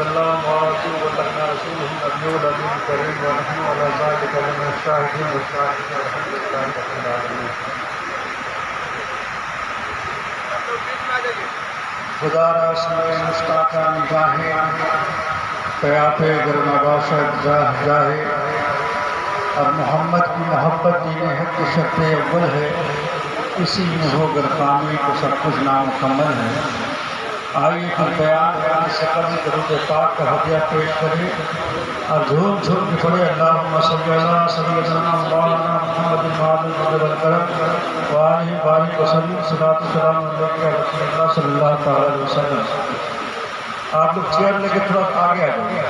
وسلم وبلغنا رسوله النبي الأمين الكريم ونحن على ذلك من الشاهدين والشاكرين والحمد لله رب العالمين. خدا را سمے مستاقان گاہے پیاتے گرما باشد جاہ جاہے اور محمد کی محبت دین حق کی شرط اول ہے، اسی میں ہو گر کامی کو سب کچھ نامکمل ہے. آئیے پھر بیان سے قبل درود پاک کا ہدیہ پیش کریں اور جھوم جھوم کے پڑھے اللہم صلی اللہ سیدنا مولانا محمد وعلى الكرم وآلہ بارک وسلم صلاۃ السلام علیہ رسول اللہ صلی اللہ علیہ وسلم. آپ لوگ چیئر لے کے تھوڑا آگے آ جائیں.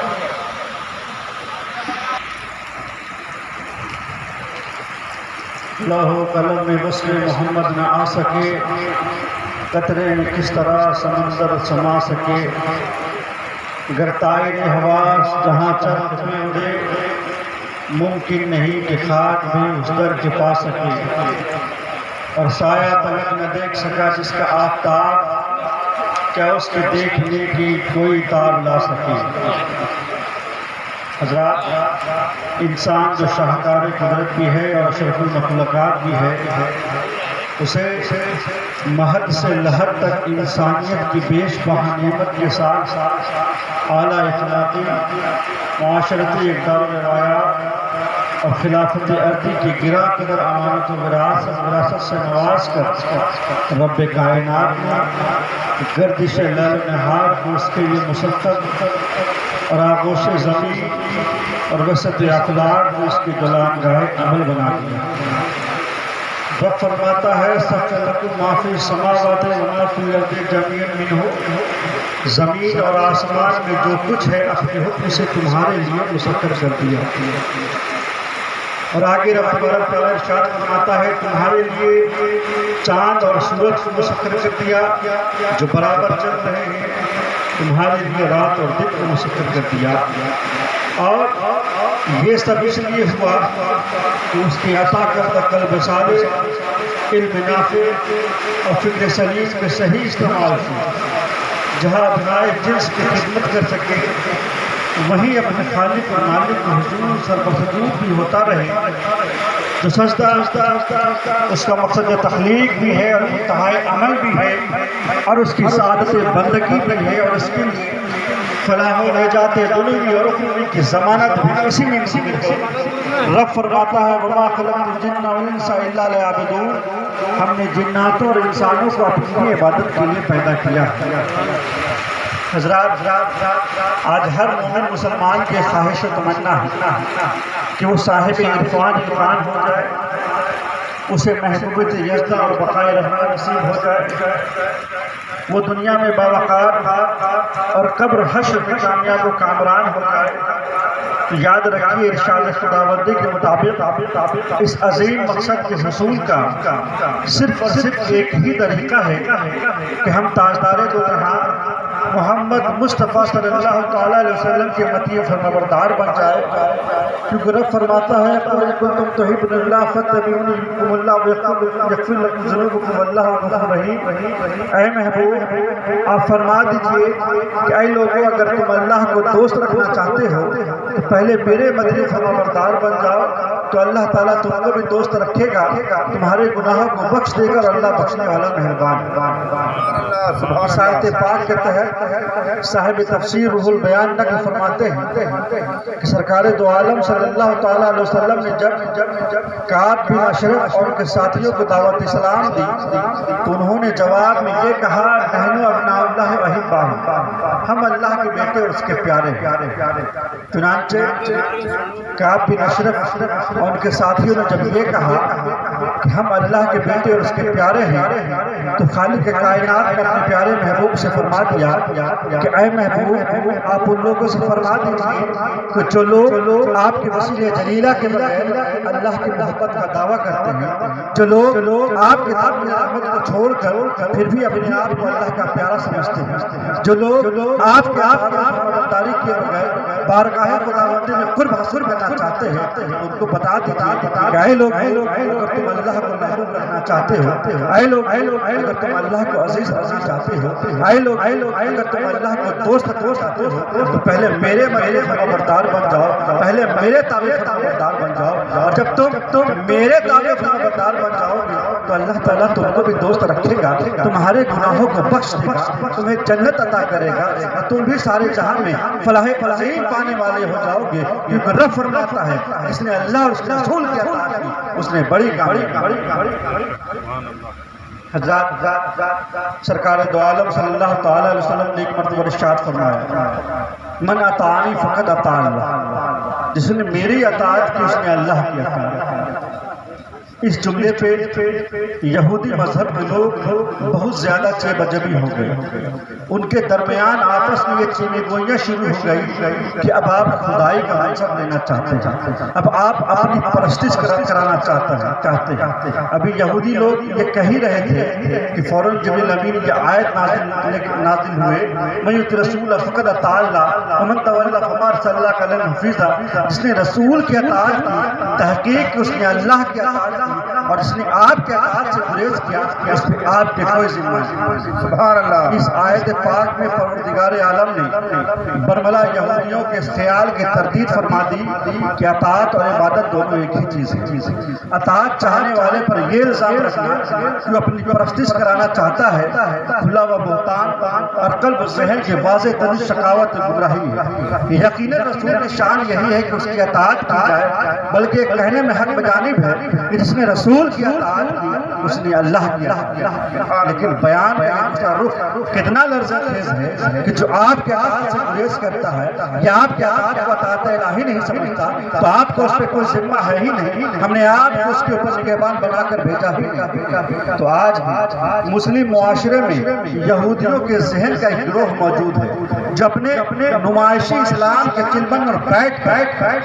لاہو قلم میں وصل محمد نہ آ سکے، قطرے میں کس طرح سمندر سما سکے. گر طائر حواس جہاں چرخ میں اڑے، ممکن نہیں کہ خاک بھی اس در کے پا سکے. اور سایہ تلک نہ دیکھ سکا جس کا آفتاب، کیا اس کے دیکھنے کی کوئی تاب لا سکے. حضرات، انسان جو شاہکار قدرت بھی ہے اور اشرف المخلوقات بھی ہے، اسے مہد سے لہر تک انسانیت کی بیش بہا نعمت کے ساتھ اعلیٰ اخلاقی معاشرتی اقدار و روایات اور خلافت ارضی کی گرا قدر امانت و وراثت سے نواز کر رب کائنات نے گردش لیل نہار کو اس کے لیے مسطر اور آغوش زمین اور وسط اخلاق کو اس کی غلام گاہ عمل بنا دیا. رب فرماتا ہے سخت لکم ما فی السماوات و ما فی الارض جميعا منہ، زمین اور آسمان میں جو کچھ ہے اپنے حکم سے تمہارے لیے مسخر کر دیا. اور آگے رب تعالیٰ ارشاد فرماتا ہے تمہارے لیے چاند اور سورج کو مسخر کر دیا جو برابر چل رہے ہیں، تمہارے لیے رات اور دن کو مسخر کر دیا. اور یہ سب اس لیے ہوا کہ اس کی عطا کردہ قلب صالح، علم نافع اور فکر سلیم کے صحیح استعمال سے جہاں بنائے جنس کی خدمت کر سکے، وہیں اپنے خالق اور مالک کو حضور سربسجود بھی ہوتا رہے. جو سجدہ اس کا مقصد تخلیق بھی ہے اور انتہائی عمل بھی ہے اور اس کی سعادت بندگی بھی ہے، اور اس کے لیے فلاح و نجات دنیوی اور اخروی کی ضمانت بھی اسی میں مشتمل ہے. رب فرماتا ہے وما خلقت الجن والانس الا لیعبدون، ہم نے جناتوں اور انسانوں کو اپنی عبادت کے لیے پیدا کیا. حضرات، آج ہر مومن مسلمان کے خواہش و تمنا ہے کہ وہ صاحب عرفان ہو جائے، اسے محبوبیت یزدہ اور بقائے رحمت نصیب ہو جائے، وہ دنیا میں باوقار اور قبر حشر میں کامیاب و کامران ہو جائے. یاد رکھیے ارشاد خداوندی کے مطابق اس عظیم مقصد کے حصول کا صرف اور صرف ایک ہی طریقہ ہے کہ ہم تاجدار دو جہاں محمد مصطفیٰ صلی اللہ تعالیٰ علیہ وسلم کے مطیع فرمانبردار بن جائے. کیونکہ رب فرماتا ہے قُلْ إِن كُنتُمْ تُحِبُّونَ اللَّهَ فَاتَّبِعُونِي يُحْبِبْكُمُ اللَّهُ وَيَغْفِرْ لَكُمْ ذُنُوبَكُمْ وَاللَّهُ غَفُورٌ رَحِيمٌ. اے محبوب، آپ فرما دیجئے کہ اے لوگوں، اگر تم اللہ کو دوست رکھنا چاہتے ہو تو پہلے میرے مطیع فرمانبردار بن جاؤ، تو اللہ تعالیٰ تم کو بھی دوست رکھے گا، تمہارے گناہوں کو بخش دے گا، اور اللہ بخشنے والا مہربان. اس آیت پاک کے تحت صاحب تفسیر روح البیان نقل فرماتے ہیں کہ سرکار دو عالم صلی اللہ تعالیٰ علیہ وسلم نے جب کعب بن اشرف اور ان کے ساتھیوں کو دعوت اسلام دی تو انہوں نے جواب میں یہ کہا نحن ابناء اللہ و احباؤہ، ہم اللہ کے بیٹے اور اس کے پیارے. چنانچہ کعب بن اشرف اور ان کے ساتھیوں نے جب یہ کہا کہ ہم اللہ کے بیٹے اور اس کے پیارے ہیں، تو خالق کائنات نے اپنے پیارے محبوب سے فرما دیا کہ اے محبوب، آپ ان لوگوں سے فرما دیجئے کہ جو لوگ آپ کے وسیلہ جلیلہ کے بغیر اللہ کی محبت کا دعویٰ کرتے ہیں، جو لوگ آپ کی رحمت کو چھوڑ کر پھر بھی اپنے آپ کو اللہ کا پیارا سمجھتے ہیں، جو لوگ آپ کے فرمانبرداری کے بغیر بارگاہ خداوندی میں قرب حاصل کرنا چاہتے ہیں، ان کو بتا دیجئے کہ اے لوگ، اگر تم اللہ کو محبوب رکھنا چاہتے ہو، اے لوگ اگر تم اللہ کو عزیز عزیز چاہتے ہو، اے لوگ اگر تم اللہ کو دوست چاہتے ہو تو پہلے میرے فرمانبردار بن جاؤ، پہلے میرے تابع فرمانبردار بن جاؤ، اور جب تم میرے تابع فرمانبردار بن جاؤ گے تو اللہ تعالیٰ تم کو بھی دوست رکھے گا، تمہارے گناہوں کو بخش دے گا، تمہیں جنت عطا کرے گا، تم بھی سارے جہاں میں فلاح عظیم پانے والے ہو جاؤ گے، کیونکہ رب فرماتا ہے جس نے اللہ اور اس کے رسول کی اطاعت کی اس نے بڑی کامیابی۔ حضرات سرکار دو عالم صلی اللہ تعالی علیہ وسلم نے ایک مرتبہ ارشاد فرمایا، من اطاعنی فقد اطاع اللہ، جس نے میری اطاعت کی اس نے اللہ کی اطاعت کی۔ اس جملے پہ یہودی مذہب کے لوگ بہت زیادہ چہ بجبی ہو گئے، ان کے درمیان آپس میں یہ چینی گوئیاں شروع ہو گئی کہ اب آپ خدائی کا منصب لینا چاہتے ہیں، اب آپ اپنی پرستش کرانا چاہتے ہیں۔ ابھی یہودی لوگ یہ کہہ ہی رہے تھے کہ فوراً جبریل امین یہ آیت نازل ہوئے، من یطع الرسول فقد اطاع اللہ ومن تولی فما ارسلناک علیہم حفیظا، جس نے رسول کی اطاعت کی تحقیق اس نے اللہ کی اطاعت کی، اور اس نے آپ کے اطاعت سے گریز کیا اس پہ آپ کے کوئی ذمہ نہیں۔ سبحان اللہ۔ اس آیت پاک میں پروردگار عالم نے برملا یہودیوں کے اس خیال کی تردید فرما دی کہ اطاعت اور عبادت دونوں ایک ہی چیز ہے۔ اطاعت چاہنے والے پر یہ الزام رکھنا کہ وہ اپنی پرستش کرانا چاہتا ہے کھلا و بہتان اور قلب و ذہن کے واضح ترین شقاوت گمراہی ہے۔ یقیناً رسول کی شان یہی ہے کہ اس کی اطاعت کی جائے، بلکہ کہنے میں حق بجانب ہے کہ جس نے رسول کی اطاعت کی اس نے اللہ کی اطاعت کی، لیکن بیان کا رخ کتنا لرزہ خیز ہے کہ جو آپ کے اطاعت سے گریز کرتا ہے یا آپ کے اطاعت کو اطاعت الہی نہیں سمجھتا تو آپ کو اس پہ کوئی ذمہ ہے ہی نہیں، ہم نے آپ کو اس کے اوپر نگہبان بنا کر بھیجا ہی۔ تو آج مسلم معاشرے میں یہودیوں کے ذہن کا ایک گروہ موجود ہے جو اپنے نمائشی اسلام کے چلبن اور بیٹھ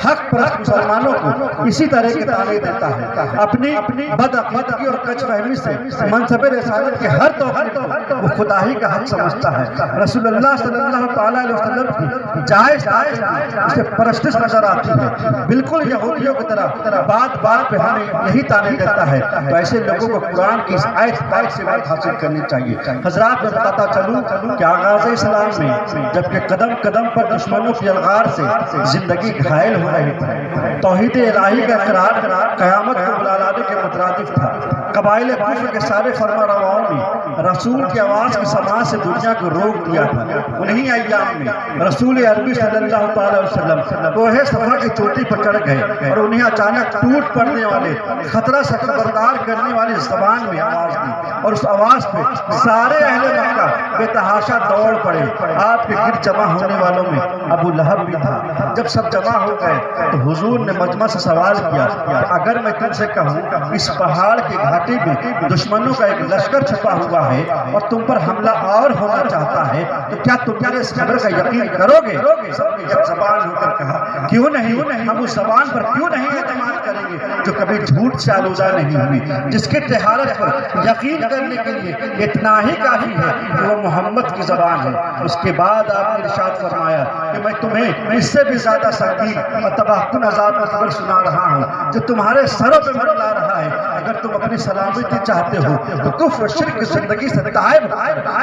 حق پرست مسلمانوں کو اسی طرح کی تعلیم دیتا ہے، اپنی بدعقیدگی اور کج فہمی سے منصب رسالت کے ہر توقیر کو وہ خدا ہی کا حق سمجھتا ہے۔ رسول اللہ صلی اللہ تعالیٰ علیہ وسلم کی جائز اسے پرستش نظر آتی ہے، بالکل یہودیوں کی طرح بات پہ ہمیں یہی تعلیم دیتا ہے۔ تو ایسے لوگوں کو قرآن کی اس آیت پاک سے بات حاصل کرنی چاہیے۔ حضرات میں بتاتا چلوں کہ آغاز اسلام میں جبکہ قدم قدم پر دشمنوں کی الغار سے زندگی گھائل ہو رہی تھی، توحید الہی کا اقرار قیامت کو بلا لانے کے مترادف تھا۔ قبائل کوفہ کے سارے فرما رواؤں نے رسول کی آواز کی سماع سے دنیا کو روک دیا تھا۔ انہی ایام میں رسول عربی صلی اللہ تعالی وسلم کوہ صفا کی چوٹی پر چڑھ گئے اور انہیں اچانک ٹوٹ پڑنے والے خطرہ سے خبردار کرنے والی زبان میں آواز دی، اور اس آواز پہ سارے اہل مکہ بے تحاشا دوڑ پڑے۔ آپ کے گرد جمع ہونے والوں میں ابو لہب بھی تھا۔ جب سب جمع ہو گئے تو حضور نے مجمع سے سوال کیا کہ اگر میں تم سے کہوں اس پہاڑ کی گھاٹی میں دشمنوں کا ایک لشکر چھپا ہوا ہے اور تم پر حملہ اور ہونا چاہتا ہے تو کیا تم میرے اس خبر کا یقین کرو گے؟ سب نے یک زبان ہو کر کہا کیوں نہیں، ہم اس زبان پر کیوں نہیں اعتماد کریں گے جو کبھی جھوٹ سے آلودہ نہیں ہوئی، جس کے طہارت پر یقین کرنے کے لیے اتنا ہی کافی ہے کہ وہ محمد کی زبان ہے۔ اس کے بعد آپ نے ارشاد فرمایا کہ میں تمہیں اس سے بھی زیادہ سنگین اور تباہ کن عذاب کی خبر سنا رہا ہوں جو تمہارے سروں پہ منڈلا رہا ہے۔ اگر تم اپنی سلامتی چاہتے ہو تو کفر و شرک کی زندگی سے تائب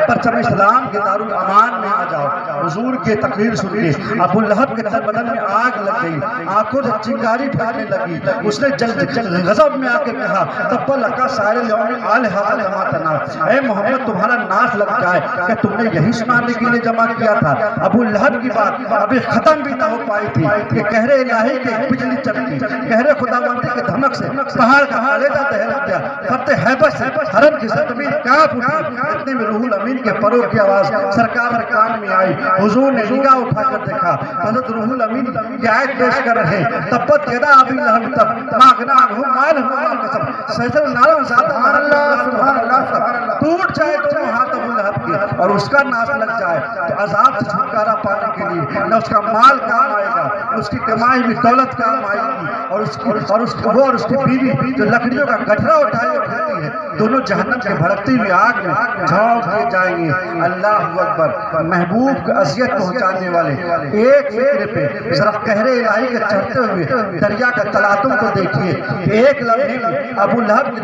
پرچم اسلام کے دارالامان میں آ جاؤ۔ حضور کی تقریر سن کے ابو لہب کے تن بدن میں آگ لگ گئی، آنکھوں سے چنگاری پھیلنے لگی۔ اس نے جلد غضب میں آ کے کہا تب لکا سائر اليوم آلہۃ کما تنام، اے محمد تمہارا ناش لگ جائے، کہ تم نے یہی سنانے کے لیے جمع کیا تھا؟ ابو لہب کی بات ابھی ختم بھی نہ ہو پائی تھی کہ قہر الہی کے بجلی چمکی، قہر خداوندی کے دھمک سے پہاڑ کا کلیجہ دہل گیا، فتح ہیبت سے حرم کی زمین کانپ اٹھی۔ اتنے میں روح الامین کے پروں کی آواز سرکار کے کان میں آئی۔ حضور نے نگاہ اٹھا کر دیکھا حضرت روح الامین کی آیت پیش کر رہے تبت یدا ابی لہب تب ما اغنی عنہ مالہ وما کسب، سجدہ نعرہ ذات سبحان اللہ سبحان اللہ، ٹوٹ جائے تو ہاتھ ابو لہب کے اور اس کا ناش لگ جائے تو عذاب سے چھٹکارا پانے کے لیے نہ اس کا مال کام آئے گا، اس کی کمائی بھی دولت کام آئے گی، اور اس کی بیوی جو لکڑیوں کا گٹھرا اٹھائے ہوئے ہے دونوں جہنم کے بھڑکتی ہوئی آگ میں جھونک دیے جائیں گے۔ اللہ اکبر، محبوب کو اذیت پہنچانے والے ایک فکر پہ ذرا قہر الہی کے چڑھتے ہوئے دریا کا تلاطم کو دیکھیے کہ ایک لمحے میں ابو لہب کی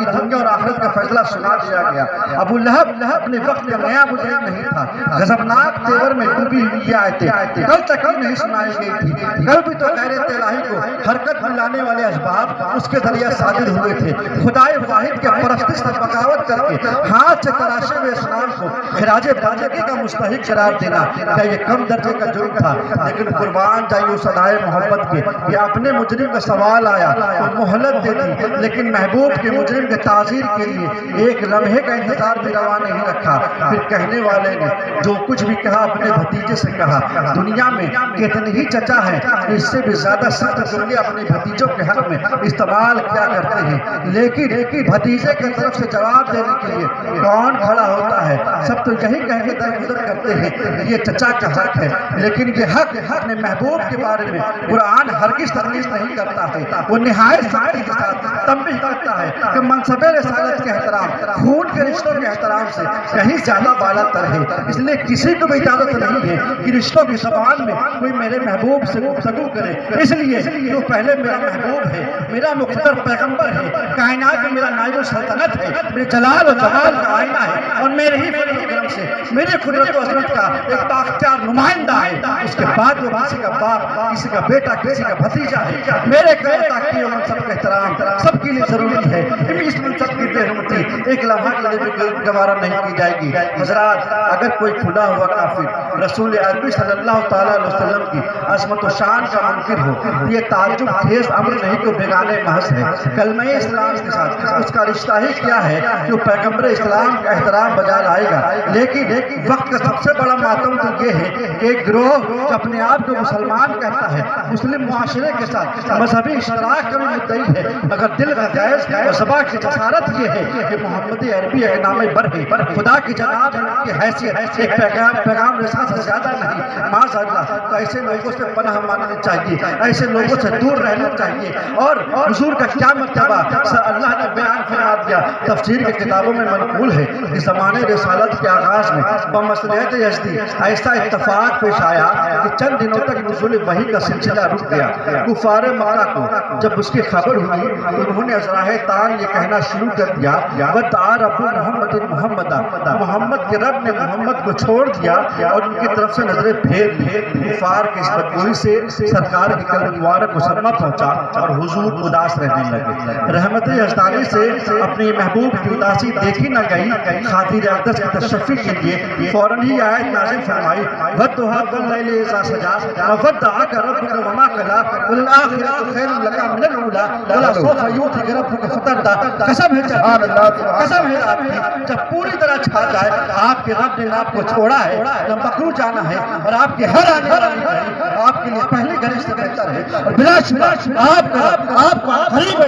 دنیا اور آخرت کا فیصلہ سنا دیا گیا۔ ابو لہب اپنے وقت کا نیا مجرم نہیں تھا، غضبناک تیور میں ڈوبی ہوئی آیتیں کل تک ہی نہیں سنائی گئی تھی۔ کل بھی تو غیر الہی کو حرکت میں لانے والے اسباب اس کے ذریعے صادر ہوئے تھے۔ خدائے واحد کے پرستش سے بغاوت کر کے ہاتھ سے تراشے ہوئے اسلام کو خراج بندگی کا مستحق قرار دینا کیا یہ کم درجے کا جرم تھا؟ لیکن قربان جائیے اس ادائے محبت کے کہ اپنے مجرم کا سوال آیا تو مہلت دے دی، لیکن محبوب کے مجرم کے تعزیر کے لیے ایک لمحے کا انتظار بھی روا نہیں رکھا۔ پھر کہنے والے نے جو کچھ بھی کہا اپنے بھتیجے سے کہا۔ دنیا میں کتنی ہی چچا ہے اس سے بھی زیادہ سخت جملے اپنے بھتیجوں کے حق میں استعمال کیا کرتے ہیں، لیکن بھتیجے کی طرف سے جواب دینے کے لیے کون کھڑا ہوتا ہے؟ سب تو یہی کہہ کے درگزر کرتے ہیں یہ چچا کا حق ہے، لیکن یہ حق اپنے محبوب کے بارے میں قرآن ہرگز تخلیص نہیں کرتا ہے۔ وہ نہایت سختی کے ساتھ تنبیہ کرتا ہے کہ منصب رسالت کے احترام خون کے رشتوں کے احترام سے کہیں زیادہ بالا تر ہے، اس لیے کسی کو بھی اجازت نہیں ہے کہ رشتوں کی زبان میں کوئی میرے محبوب سے گفتگو کرے، اس لیے جو پہلے میرا محبوب ہے، میرا مقتدر پیغمبر ہے، کائنات میں میرا نائب السلطنت ہے، میرے جلال و جمال کا آئینہ ہے اور میرے ہی کرم سے میرے قدرت و عظمت کا ایک بااختیار نمائندہ ہے۔ اس کے بعد وہ کسی کا باپ، کسی کا بیٹا، کسی کا بھتیجا ہے۔ میرے قائم تاکہ اور منصب کا احترام سب کے لیے ضروری ہے۔ اس منصب کی بے حرمتی ایک لمحہ کے لیے بھی گوارا نہیں کی جائے گی۔ حضرات، اگر کوئی کھلا ہوا کافر رسول عربی صلی اللہ تعالیٰ علیہ وسلم کی عظمت و شان کا منکر ہو، یہ تعجب خیز امر نہیں تو بیگانے محض ہے۔ کلمہ اسلام کے ساتھ اس کا رشتہ ہی کیا ہے جو پیغمبر اسلام کا احترام بجا لائے گا؟ لیکن وقت کا سب سے بڑا ماتم تو یہ ہے کہ ایک گروہ جو اپنے آپ کو مسلمان کہتا ہے، مسلم معاشرے کے ساتھ مذہبی اشتراک کا بھی مدعی ہے، مگر دل کا گیس اور زبان کی جسارت یہ ہے کہ محمد عربی ایک نام بر ہے، خدا کی جناب کی حیثیت ایک پیغام رساں سے زیادہ نہیں۔ معاذ اللہ، تو ایسے لوگوں سے پناہ مانگنی چاہیے، ایسے لوگوں سے دور رہنا چاہیے۔ اور حضور کا کیا مرتبہ اللہ نے بیان فرما دیا، تفسیر کی کتابوں میں منقول ہے کہ زمانے رسالت کے آغاز میں بمصلحت یزدی ایسا اتفاق پیش آیا کہ چند دنوں تک نزول وحی کا سلسلہ رک گیا۔ کفار مکہ کو جب اس کی خبر ہوئی تو انہوں نے ازراہ تان یہ کہنا شروع کر دیا، وَدْعَا رَبُّ مُحَمَّدٍ مُحَمَّدًا، محمد کے رب نے محمد کو چھوڑ دیا اور ان کی طرف سے نظریں پھیر لی۔ کفار کی اس بدگوئی سے سرکار کی قلب مبارک کو صدمہ پہنچا اور حضور اداس رہنے لگے۔ رحمت یزدانی سے اپنی محبوب کی اداسی دیکھی نہ گئی، خاطر اقدس کی تشفی کے لیے فوراً ہی آیت نازل فرمائی، وَالضُّحَىٰ وَاللَّيْلِ إِذَا سَجَىٰ وَوَدَّعَكَ رَبُّكَ وَمَا قَلَىٰ وَالْآخِرَةُ خَيْرٌ لَكَ مِنَ الْأُولَىٰ وَلَسَوْفَ يُعْطِيكَ رَبُّكَ فَتَرْضَىٰ۔ قسم ہے آپ کی، جب پوری طرح چھا جائے آپ کے رب نے آپ کو چھوڑا ہے، نہ مکرو جانا ہے اور آپ کے ہر آنے والی گھڑی آپ کے لیے پہلی گھڑی سے بہتر ہے اور بلا شبہ آپ کو قریب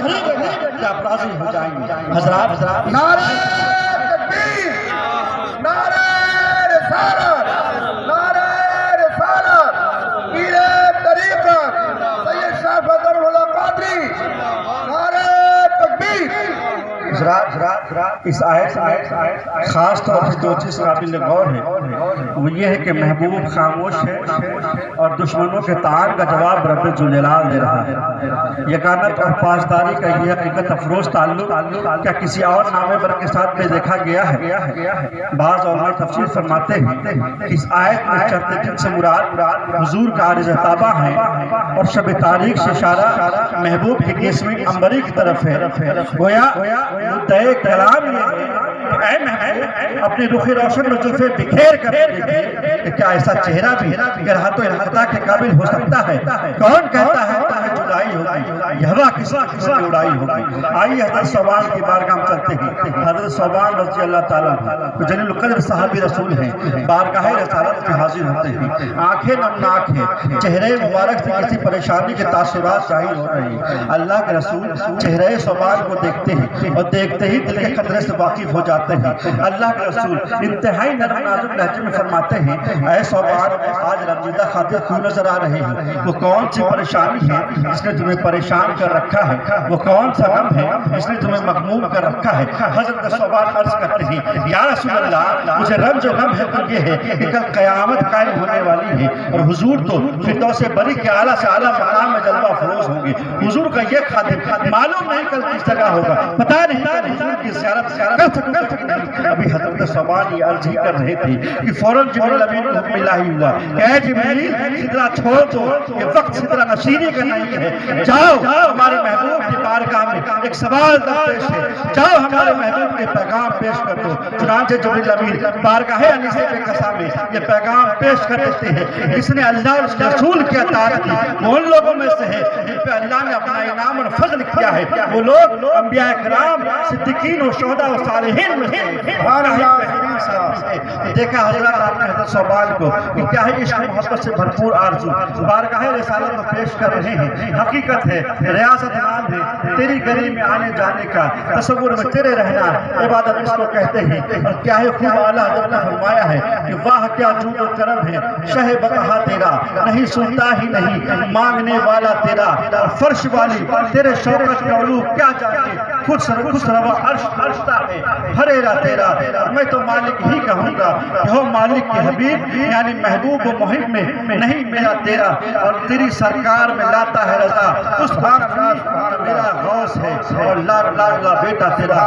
کہ آپ راضی ہو جائیں گے۔ حضرات، نعرہ تکبیر، نعرہ رسالت، نعرہ رسالت، پیر طریقت سید شاہ فضل اللہ قادری، نعرہ تکبیر۔ حضرات، اس آیت خاص طور سے جو چیز قابل غور ہے وہ یہ ہے کہ محبوب خاموش ہے اور دشمنوں کے طعن کا جواب رب ذوالجلال دے رہا ہے۔ یگانت اور پاسداری کا یہ حقیقت افروز تعلق کیا کسی اور نامے بر کے ساتھ میں دیکھا گیا ہے؟ بعض علماء تفسیر فرماتے ہیں کہ اس آیت میں چرتے جن سے مراد حضور کا عارض تابہ ہے اور شب تاریخ سے اشارہ محبوب کی قسمی انبری کی طرف ہے۔ گویا مدعے کلام یہ اے محبوب اپنی رخ روشن میں زلفیں بکھیر کر دیکھیں کہ کیا ایسا چہرہ بھی گرہت و انقطاع کے قابل ہو سکتا ہے؟ کون کہتا ہے جدائی ہوگی، یہاں کس کی جدائی ہوگی؟ آئیے حضرت ثوبان کی بارگاہ میں چلتے ہیں۔ حضرت ثوبان رضی اللہ تعالیٰ جلیل القدر صحابی رسول ہیں، بارگاہ رسالت میں حاضر ہوتے ہیں، آنکھیں نمناک ہیں، چہرے مبارک سے کسی پریشانی کے تاثرات ظاہر ہو رہے ہیں۔ اللہ کے رسول چہرے ثوبان کو دیکھتے ہیں اور دیکھتے ہی دل کے خطرے سے واقف ہو جاتے ہیں۔ اللہ کے رسول انتہائی نرم نازک لہجے میں فرماتے ہیں، اے ثوبان، آج رنجیدہ خاطر کیوں نظر آ رہے ہیں؟ وہ کون سی پریشانی ہے جس جس نے تمہیں پریشان کر رکھا ہے؟ وہ کون سا غم ہے جس نے تمہیں مغموم کر رکھا ہے؟ حضرت ثوبان عرض کرتے ہیں یا رسول اللہ مجھے رنج و غم ہے تو یہ ہے کہ کل قیامت قائم ہونے والی ہے اور حضور تو فردوس بری کے اعلیٰ سے اعلیٰ مقام میں جلوہ فروز ہوں گے. حضور کا یہ خادم معلوم نہیں کل کس جگہ ہوگا, پتہ نہیں حضور کی زیارت کر سکوں کہ نہیں. ابھی حضرت ثوبان یہ عرض ہی کر رہے تھے کہ فوراً جبریل امین کو حکم الہی ہوا کہ اے جبریل سدرہ چھوڑ دو, یہ وقت سدرہ نشینی کا نہیں ہے. جاؤ ہمارے محبوب کی بارگاہ میں ایک سوال درپیش ہے, جاؤ ہمارے محبوب کے پیغام پیش کر دو. چنانچہ جبریل امین بارگاہ انیسے بے قصہ میں یہ پیغام پیش کر دیتے ہیں جس نے اللہ اور اس کے رسول کی اطاعت کی وہ ان لوگوں میں سے ہے جن پہ اللہ نے اپنا انعام اور فضل کیا ہے. وہ لوگ انبیاء کرام, صدیقین و شہداء و صالحین میں سے. دیکھا حضرات آپ نے حضرت ثوبان کو کہ کیا ہے عشق محبت سے بھرپور آرزو, بارگاہ رسالت کو پیش کر رہے ہیں. حقیقت ہے ریاست نام ہے تیری گلی میں آنے جانے کا, تصور میں تیرے رہنا, عبادت اس کو کہتے ہیں. اور کیا ہے خوب اعلیٰ حضرت نے فرمایا ہے کہ واہ کیا جود و کرم ہے شہ بقا تیرا, نہیں سنتا ہی نہیں مانگنے والا تیرا, فرش والی تیرے شوکت کے علو کیا جانے, خود روا عرش فرشتہ ہے ہریرا تیرا. میں تو مالک ہی کہوں گا کہ ہو مالک کے حبیب یعنی محبوب و محب میں نہیں میرا تیرا, اور تیری سرکار میں لاتا ہے رضا اس بار میرا غوث ہے اور لا بیٹا تیرا.